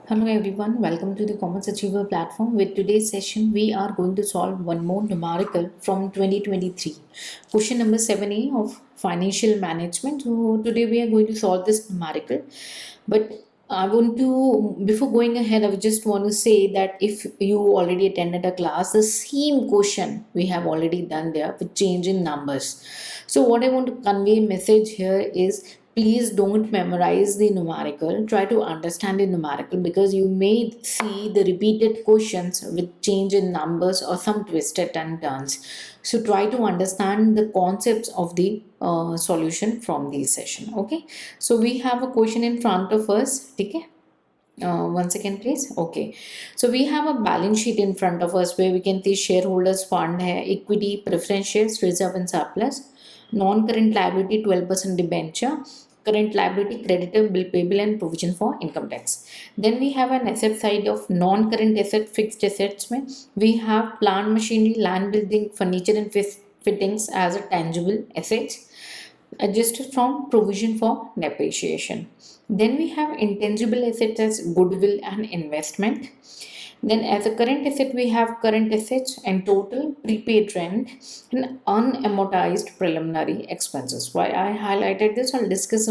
Hello everyone, welcome to the Commons Achiever platform. With today's session, we are going to solve one more numerical from 2023. Question number 7A of financial management. So today we are going to solve this numerical. But I want to, before going ahead, I would just want to say that if you already attended a class, the same question we have already done there with change in numbers. So what I want to convey message here is please don't memorize the numerical, try to understand the numerical, because you may see the repeated questions with change in numbers or some twisted and turns. So try to understand the concepts of the solution from this session. Okay, so we have a question in front of us. Okay, one second please. Okay, so we have a balance sheet in front of us where we can see shareholders fund hai, equity, preference shares, reserve and surplus, non-current liability 12% debenture, current liability creditor, bill payable and provision for income tax. Then we have an asset side of non-current asset, fixed assets mein we have plant machinery, land building, furniture and fittings as a tangible assets adjusted from provision for depreciation. Then we have intangible assets as goodwill and investment. Then as a current asset, we have current assets and total prepaid rent and unamortized preliminary expenses. Why I highlighted this, I'll discuss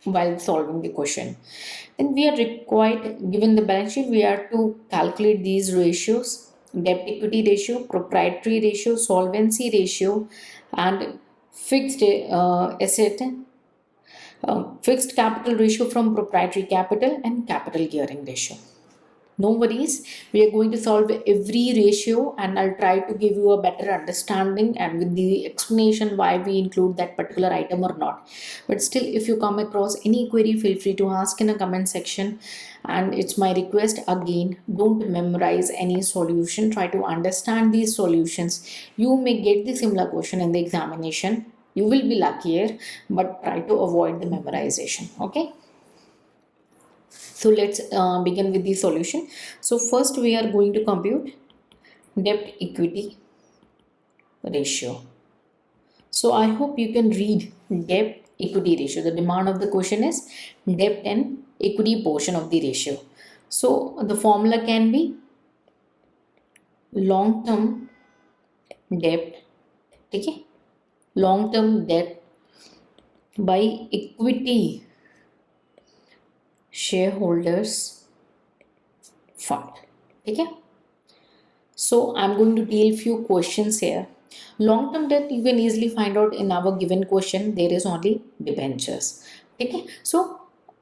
while solving the question. Then we are required, given the balance sheet, we are to calculate these ratios: debt equity ratio, proprietary ratio, solvency ratio, and fixed asset, fixed capital ratio from proprietary capital, and capital gearing ratio. No worries, we are going to solve every ratio and I'll try to give you a better understanding and with the explanation why we include that particular item or not. But still, if you come across any query, feel free to ask in a comment section. And it's my request again, don't memorize any solution, try to understand these solutions. You may get the similar question in the examination, you will be luckier, but try to avoid the memorization. Okay, so let's begin with the solution. So first we are going to compute debt equity ratio. So I hope you can read debt equity ratio. The demand of the question is debt and equity portion of the ratio. So the formula can be long term debt, okay, long term debt by equity shareholders fund. Okay, so I'm going to deal few questions here. Long term debt you can easily find out in our given question. There is only debentures. Okay, so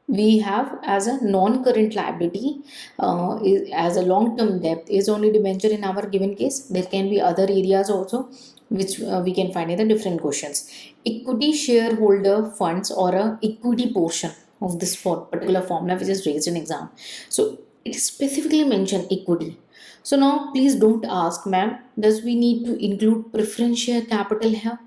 we have as a non-current liability, as a long-term debt is only debenture in our given case. There can be other areas also which we can find in the different questions. Equity shareholder funds or a equity portion of this particular formula which is raised in exam. So it specifically mentioned equity. So now please don't ask, ma'am, does we need to include preference share capital here?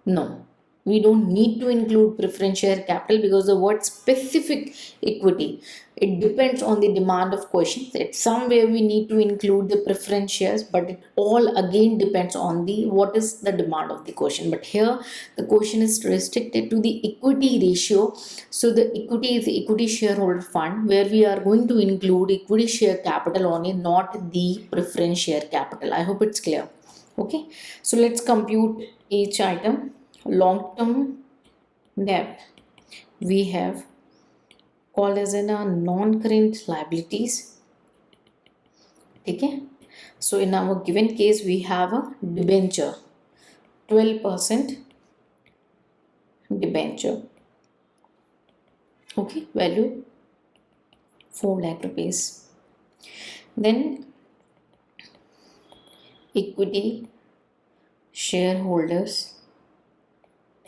No, we don't need to include preference share capital because the word specific equity, it depends on the demand of questions. It's somewhere we need to include the preference shares, but it all again depends on the what is the demand of the question. But here the question is restricted to the equity ratio. So the equity is the equity shareholder fund where we are going to include equity share capital only, not the preference share capital. I hope it's clear. Okay, so let's compute each item. Long term debt we have called as in a non-current liabilities. Okay, so in our given case we have a debenture, 12% debenture. Okay, value 4 lakh rupees. Then equity shareholders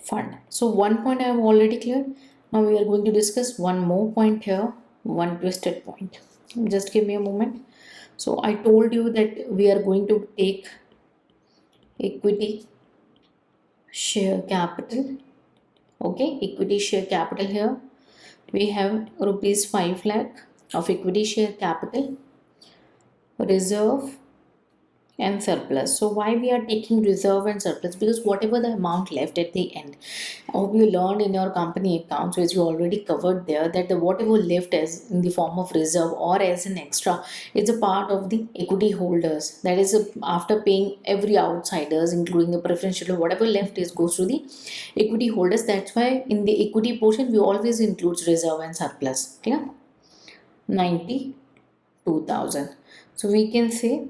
fund. So one point I have already cleared. Now we are going to discuss one more point here, one twisted point. Just give me a moment. So I told you that we are going to take equity share capital. Okay, equity share capital here. We have rupees 5 lakh of equity share capital, reserve and surplus. So why we are taking reserve and surplus? Because whatever the amount left at the end, I hope you learned in your company accounts, which you already covered there, that the whatever left as in the form of reserve or as an extra, it's a part of the equity holders. That is after paying every outsiders, including the preferential, whatever left is goes to the equity holders. That's why in the equity portion we always includes reserve and surplus. Clear? 92,000. So we can say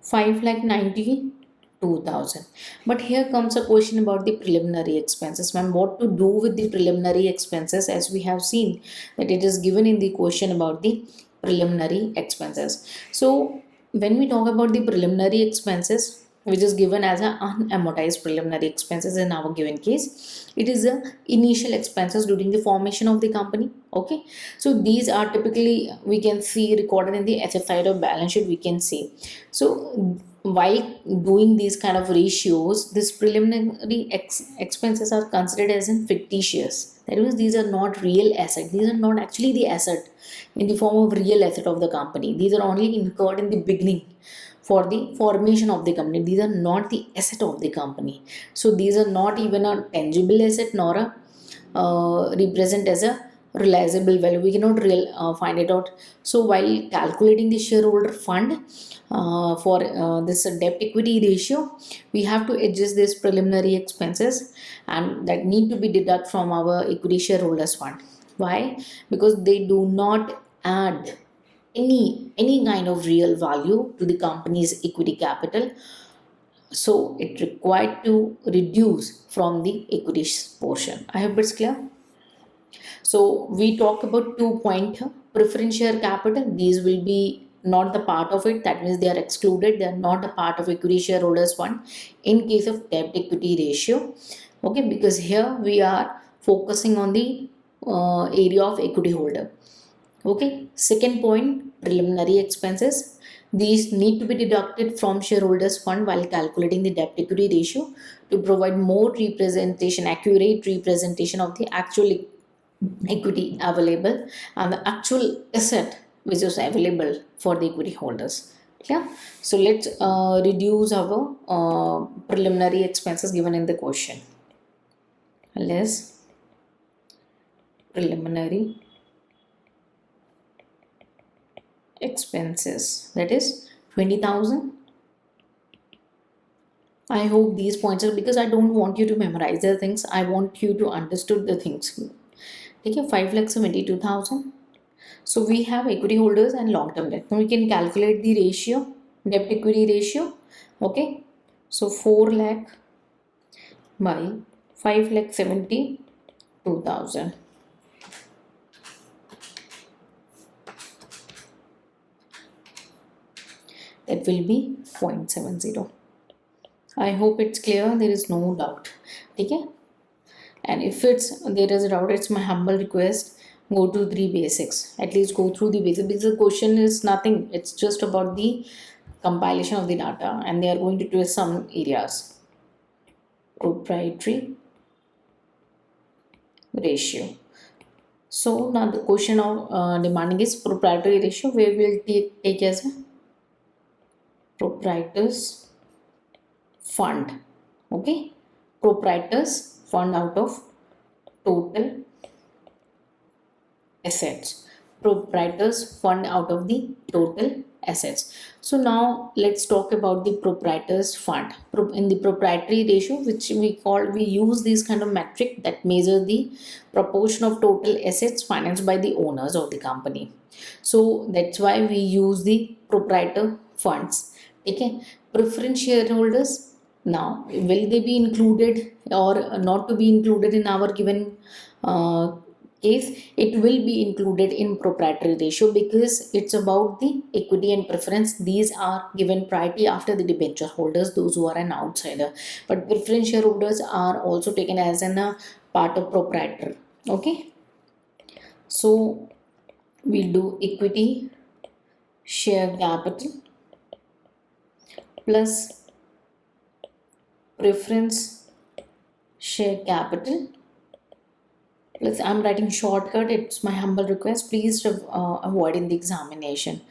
5,92,000. But here comes a question about the preliminary expenses. Ma'am, what to do with the preliminary expenses, as we have seen that it is given in the question about the preliminary expenses. So when we talk about the preliminary expenses, which is given as an unamortized preliminary expenses in our given case, it is the initial expenses during the formation of the company. Okay, so these are typically we can see recorded in the asset side of balance sheet, we can see. So while doing these kind of ratios, this preliminary expenses are considered as in fictitious. That means these are not real asset, these are not actually the asset in the form of real asset of the company. These are only incurred in the beginning for the formation of the company. These are not the asset of the company. So these are not even a tangible asset nor a represent as a realizable value. We cannot find it out. So while calculating the shareholder fund for this debt equity ratio, we have to adjust this preliminary expenses, and that need to be deducted from our equity shareholders fund. Why? Because they do not add any kind of real value to the company's equity capital, so it required to reduce from the equity portion. I hope it's clear. So we talk about 2 point here. Preference share capital, these will be not the part of it. That means they are excluded. They are not a part of equity shareholders fund in case of debt equity ratio. Okay, because here we are focusing on the area of equity holder. Okay, second point, preliminary expenses. These need to be deducted from shareholders fund while calculating the debt equity ratio to provide more representation, accurate representation of the actual equity available and the actual asset which is available for the equity holders. Yeah. So let's reduce our preliminary expenses given in the question. Less preliminary expenses, that is 20,000. I hope these points are, because I don't want you to memorize the things, I want you to understood the things. Okay, 5,72,000. So we have equity holders and long term debt. Now we can calculate the ratio, debt equity ratio. Okay, so 4 lakh by 5,72,000. That will be 0.70. I hope it's clear, there is no doubt. Okay, and if there is a doubt, it's my humble request, go to the basics. At least go through the basics, because the question is nothing, it's just about the compilation of the data, and they are going to twist some areas. Proprietary ratio. So now the question of demanding is proprietary ratio, where we'll take as a proprietors fund. Okay, proprietors fund out of total assets. Proprietors fund out of the total assets. So now let's talk about the proprietors fund. In the proprietary ratio, which we use this kind of metric that measure the proportion of total assets financed by the owners of the company. So that's why we use the proprietor funds. Okay, preference shareholders, now will they be included or not to be included in our given case? It will be included in proprietary ratio, because it's about the equity and preference. These are given priority after the debenture holders, those who are an outsider, but preference shareholders are also taken as an part of proprietor. Okay, so we'll do equity share capital plus preference share capital plus, I'm writing shortcut, it's my humble request, please avoid in the examination.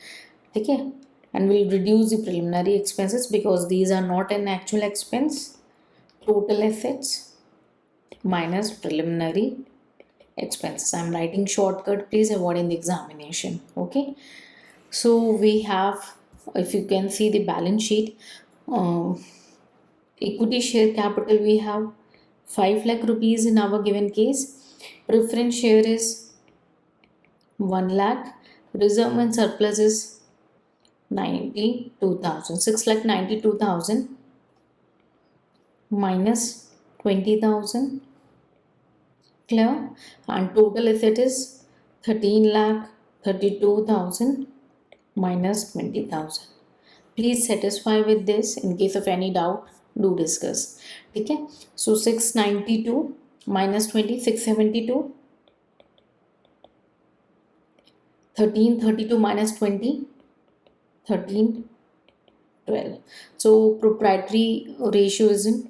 Okay, and we'll reduce the preliminary expenses because these are not an actual expense. Total assets minus preliminary expenses. I'm writing shortcut, please avoid in the examination. Okay, so we have, if you can see the balance sheet, uh, equity share capital we have 5 lakh rupees in our given case. Preference share is 1 lakh. Reserve and surplus is 92,000. 6 lakh 92,000 minus 20,000. Clear? And total asset is 13 lakh 32,000 minus 20,000. Please satisfy with this. In case of any doubt, do discuss. Okay, so 692 minus 20, 672. 1332 minus 20, 1312. So proprietary ratio is in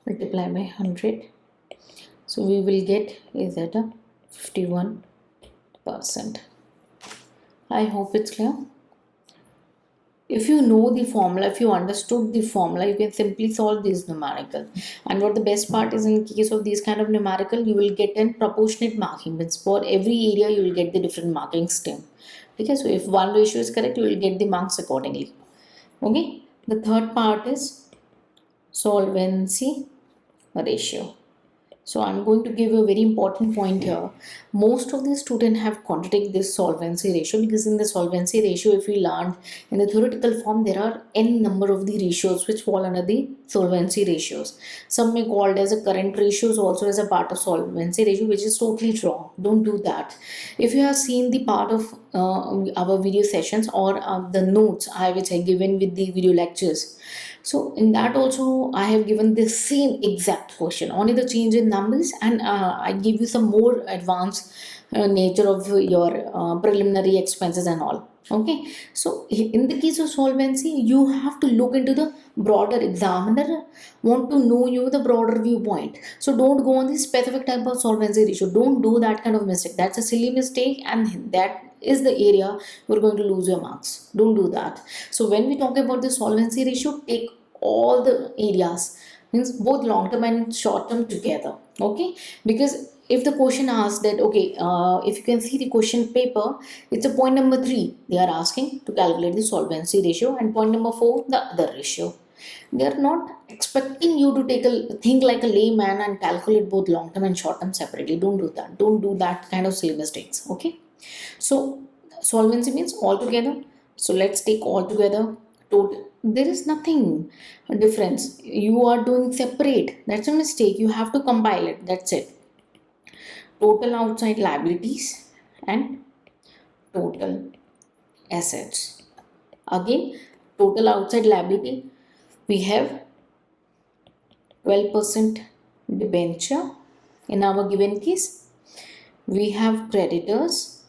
multiply by 100. So we will get is at a 51%. I hope it's clear. If you know the formula, if you understood the formula, you can simply solve this numerical. And what the best part is, in case of these kind of numerical, you will get an proportionate marking. Means for every area, you will get the different marking scheme. Okay, so if one ratio is correct, you will get the marks accordingly. Okay, the third part is solvency ratio. So I'm going to give you a very important point here. Most of the students have contradict this solvency ratio, because in the solvency ratio, if we learned in the theoretical form, there are n number of the ratios which fall under the solvency ratios. Some may called as a current ratios also as a part of solvency ratio, which is totally wrong. Don't do that. If you have seen the part of our video sessions or the notes which I given with the video lectures, so in that also I have given the same exact question, only the change in numbers, and I give you some more advanced nature of your preliminary expenses and all. Okay, so in the case of solvency, you have to look into the broader. Examiner want to know you the broader viewpoint. So don't go on the specific type of solvency ratio. Don't do that kind of mistake. That's a silly mistake, and that is the area you're going to lose your marks. Don't do that. So when we talk about the solvency ratio, take all the areas, means both long term and short term together. Okay, because if the question asks that, okay, if you can see the question paper, it's a point number 3 they are asking to calculate the solvency ratio, and point number 4 the other ratio. They are not expecting you to take a think like a layman and calculate both long term and short term separately. Don't do that. Don't do that kind of silly mistakes. Okay, so solvency means all together. So let's take all together. Total. There is nothing difference. You are doing separate. That's a mistake. You have to compile it. That's it. Total outside liabilities and total assets. Again, total outside liability, we have 12% debenture in our given case. We have creditors.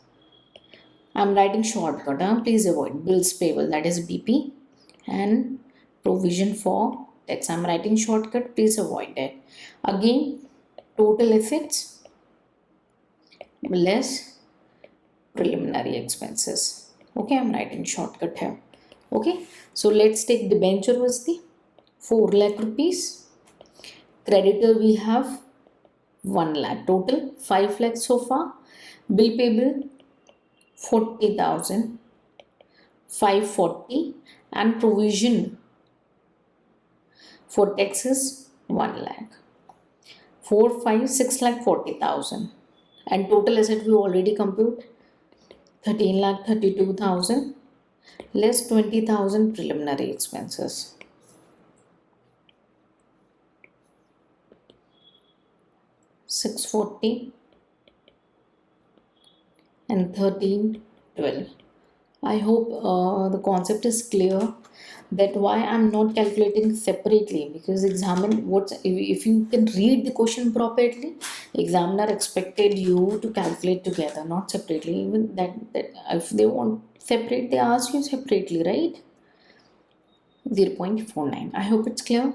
I'm writing shortcut, please avoid bills payable, that is BP, and provision for tax. I'm writing shortcut, please avoid that. Again, total assets less preliminary expenses. Okay, I'm writing shortcut here. Okay, so let's take debenture was the 4 lakh rupees. Creditor we have 1 lakh. Total 5 lakh so far. Bill payable 40,000, 540, and provision for taxes 1 lakh. 4, 5, 6 lakh 40,000, and total asset we already compute 13 lakh 32,000 less 20,000 preliminary expenses. 640 and 1312. I hope the concept is clear, that why I'm not calculating separately, because examine what if you can read the question properly, examiner expected you to calculate together, not separately. Even that if they want separate, they ask you separately, right? 0.49. I hope it's clear.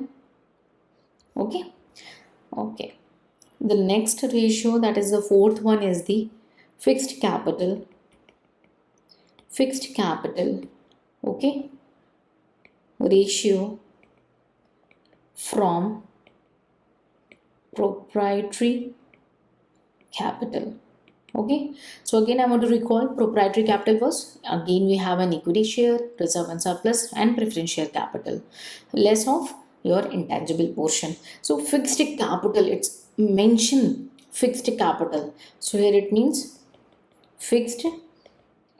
Okay, okay. The next ratio, that is the fourth one, is the fixed capital. Fixed capital Okay, ratio from proprietary capital. Okay, so again I want to recall proprietary capital was, again we have an equity share, reserve and surplus, and preferential capital, less of your intangible portion. So fixed capital, it's mentioned fixed capital, so here it means fixed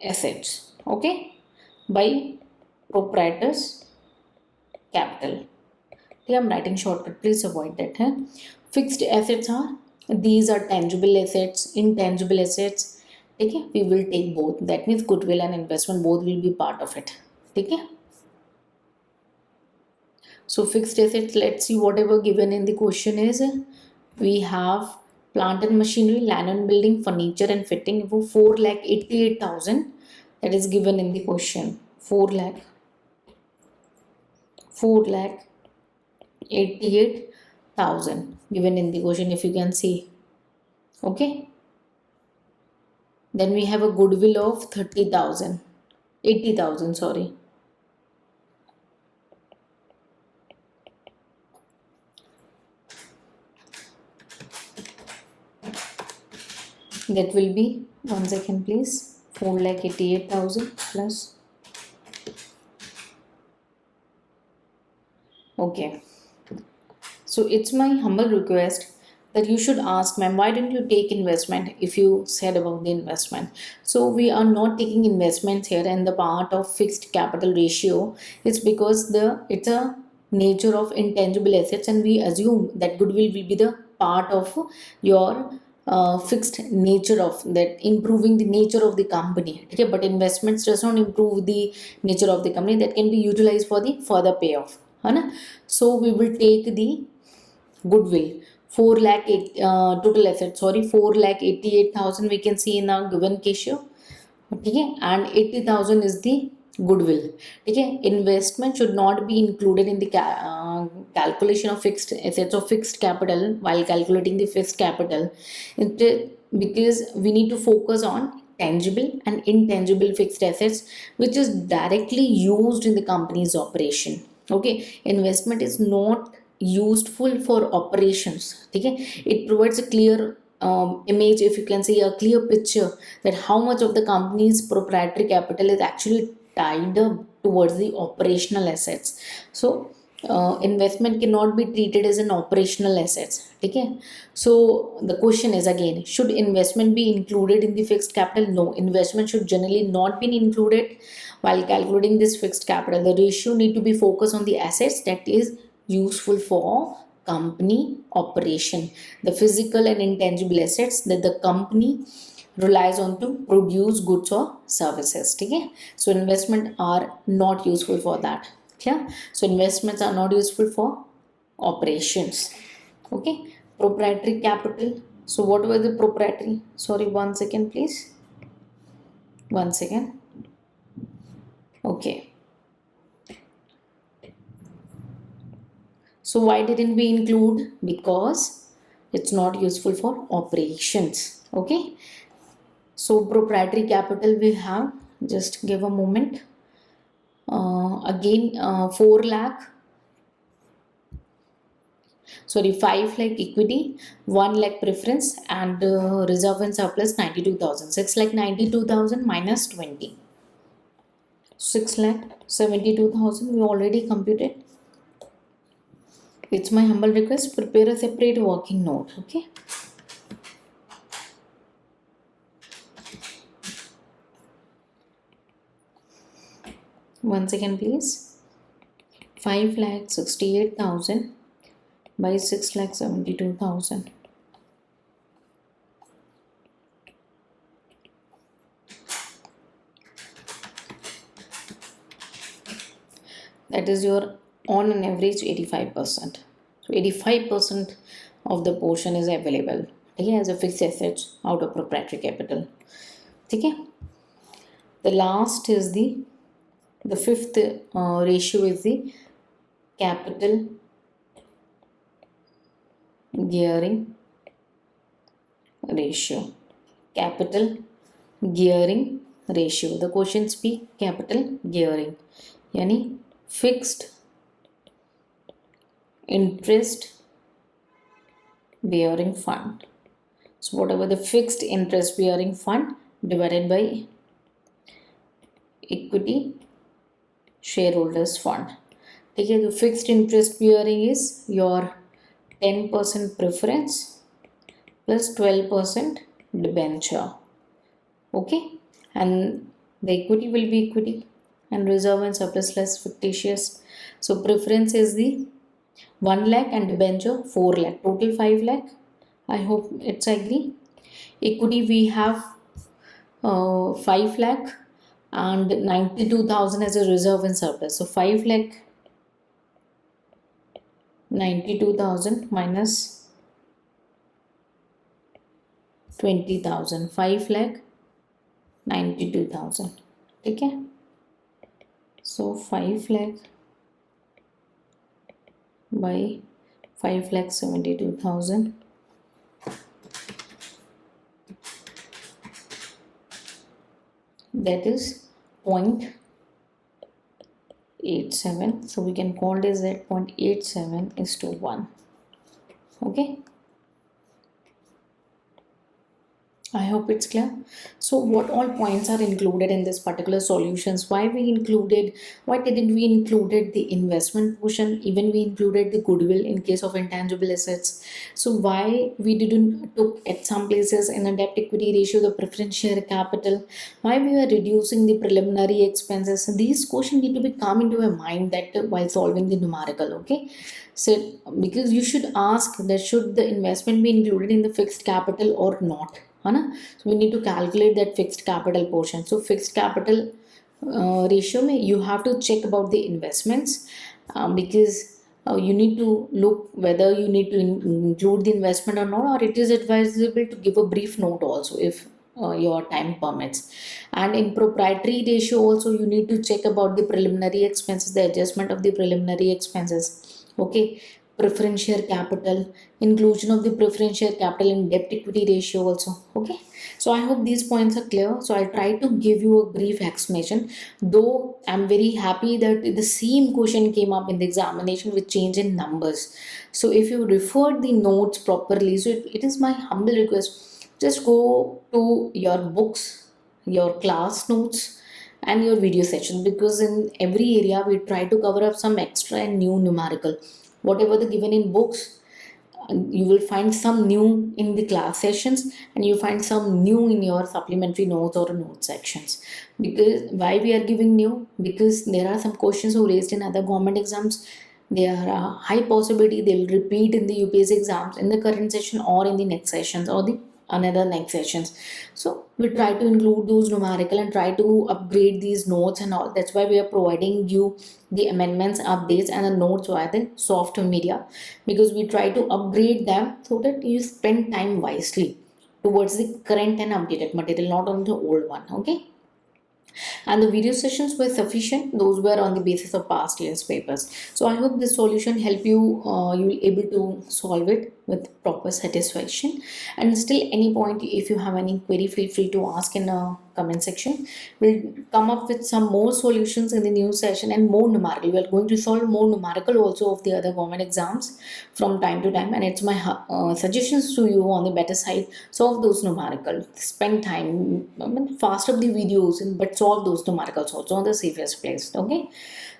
assets, okay, by proprietors capital. Okay, I'm writing shortcut, please avoid that. Huh? Fixed assets are, these are tangible assets, intangible assets. Okay, we will take both. That means goodwill and investment both will be part of it. Okay. So fixed assets, let's see whatever given in the question is. We have plant and machinery, land and building, furniture and fitting for 4,88,000. That is given in the question. 4 lakh 4,88,000 given in the question, if you can see. Okay. Then we have a goodwill of 30,000, 80,000, sorry. That will be, 1 second please, 4,88,000 plus. Okay. So it's my humble request that you should ask, ma'am, why didn't you take investment if you said about the investment? So we are not taking investments here and the part of fixed capital ratio. It's because it's a nature of intangible assets, and we assume that goodwill will be the part of your fixed nature of that, improving the nature of the company. Okay, but investments does not improve the nature of the company, that can be utilized for the further payoff. है ना? So we will take the goodwill, 4 lakh total assets, sorry, 4,88,000 we can see in our given ratio. Okay, and 80,000 is the goodwill. Okay, investment should not be included in the calculation of fixed assets or fixed capital while calculating the fixed capital. Because we need to focus on tangible and intangible fixed assets which is directly used in the company's operation. Okay, investment is not useful for operations. Okay, it provides a clear image, if you can see, a clear picture that how much of the company's proprietary capital is actually tied up towards the operational assets. So investment cannot be treated as an operational assets. Okay, so the question is again, should investment be included in the fixed capital? No, investment should generally not be included while calculating this fixed capital. The ratio need to be focused on the assets that is useful for company operation, the physical and intangible assets that the company relies on to produce goods or services. Okay, so investment are not useful for that. Yeah, so investments are not useful for operations. Okay, proprietary capital. So what were the proprietary, sorry, 1 second please, 1 second. Okay, so why didn't we include? Because it's not useful for operations. Okay, so proprietary capital we have, just give a moment. Again 4 lakh, sorry, 5 lakh equity, 1 lakh preference, and reserve and surplus 92,000. 6 lakh 92,000 minus 20, 6 lakh 72,000 we already computed. It's my humble request, prepare a separate working note. Okay, 1 second please. 5 lakh 68,000 by 6 lakh 72,000. That is your on an average 85%. So 85% of the portion is available, okay, as a fixed assets out of proprietary capital. Okay, the last is the fifth ratio is the capital gearing ratio. Capital gearing ratio. The question speak capital gearing, यानी fixed interest bearing fund. So whatever the fixed interest bearing fund divided by equity shareholders fund. ठीक है, तो fixed interest bearing is your 10% preference plus 12% debenture. Okay, and the equity will be equity and reserve and surplus less fictitious. So preference is the 1 lakh and debenture 4 lakh, total 5 lakh. I hope it's agree. Equity we have 5 lakh and 92,000 as a reserve and surplus. So 5 lakh 92,000 minus 20,000, 5 lakh 92,000. ठीक है, so 5 lakh by 5 lakh 72,000, that is 0.87. So we can call this at 0.87 is to 1. Okay, I hope it's clear. So what all points are included in this particular solutions? Why didn't we included the investment portion? Even we included the goodwill in case of intangible assets. So why we didn't took at some places in a debt equity ratio the preference share capital? Why we are reducing the preliminary expenses? So these questions need to be come into your mind that while solving the numerical. Okay, so because you should ask that should the investment be included in the fixed capital or not, है ना? So we need to calculate that fixed capital portion. So fixed capital ratio में you have to check about the investments, because you need to look whether you need to include the investment or not, or it is advisable to give a brief note also if your time permits. And in proprietary ratio also you need to check about the preliminary expenses, the adjustment of the preliminary expenses. Okay, preference share capital, inclusion of the preference share capital in debt equity ratio also. Okay, so I hope these points are clear. So I'll try to give you a brief explanation, though I'm very happy that the same question came up in the examination with change in numbers. So if you referred the notes properly, so it is my humble request, just go to your books, your class notes and your video session, because in every area we try to cover up some extra and new numerical. Whatever the given in books, you will find some new in the class sessions, and you find some new in your supplementary notes or note sections. Because why we are giving new? Because there are some questions who raised in other government exams. There are a high possibility they will repeat in the UPSC exams in the current session or in the next sessions or the another next sessions. So we try to include those numerical and try to upgrade these notes and all. That's why we are providing you the amendments, updates and the notes via the soft media, because we try to upgrade them so that you spend time wisely towards the current and updated material, not on the old one. Okay, and the video sessions were sufficient. Those were on the basis of past years papers. So I hope this solution help you, you will able to solve it with proper satisfaction. And still any point, if you have any query, feel free to ask in a comment section. We'll come up with some more solutions in the new session and more numerical. We are going to solve more numerical also of the other government exams from time to time, and it's my suggestions to you on the better side. Solve those numerical, spend time, I mean, fast up the videos, but solve those numericals also on the safest place. Okay,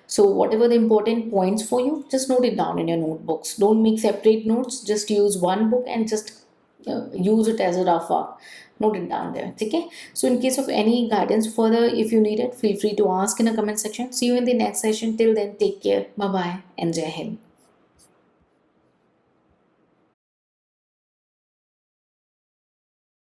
so whatever the important points for you, just note it down in your notebooks. Don't make separate notes, just use one book and just use it as a rough up. Note it down there. Okay, so in case of any guidance further, if you need it, feel free to ask in the comment section. See you in the next session. Till then, take care. Bye bye and Jai Hind.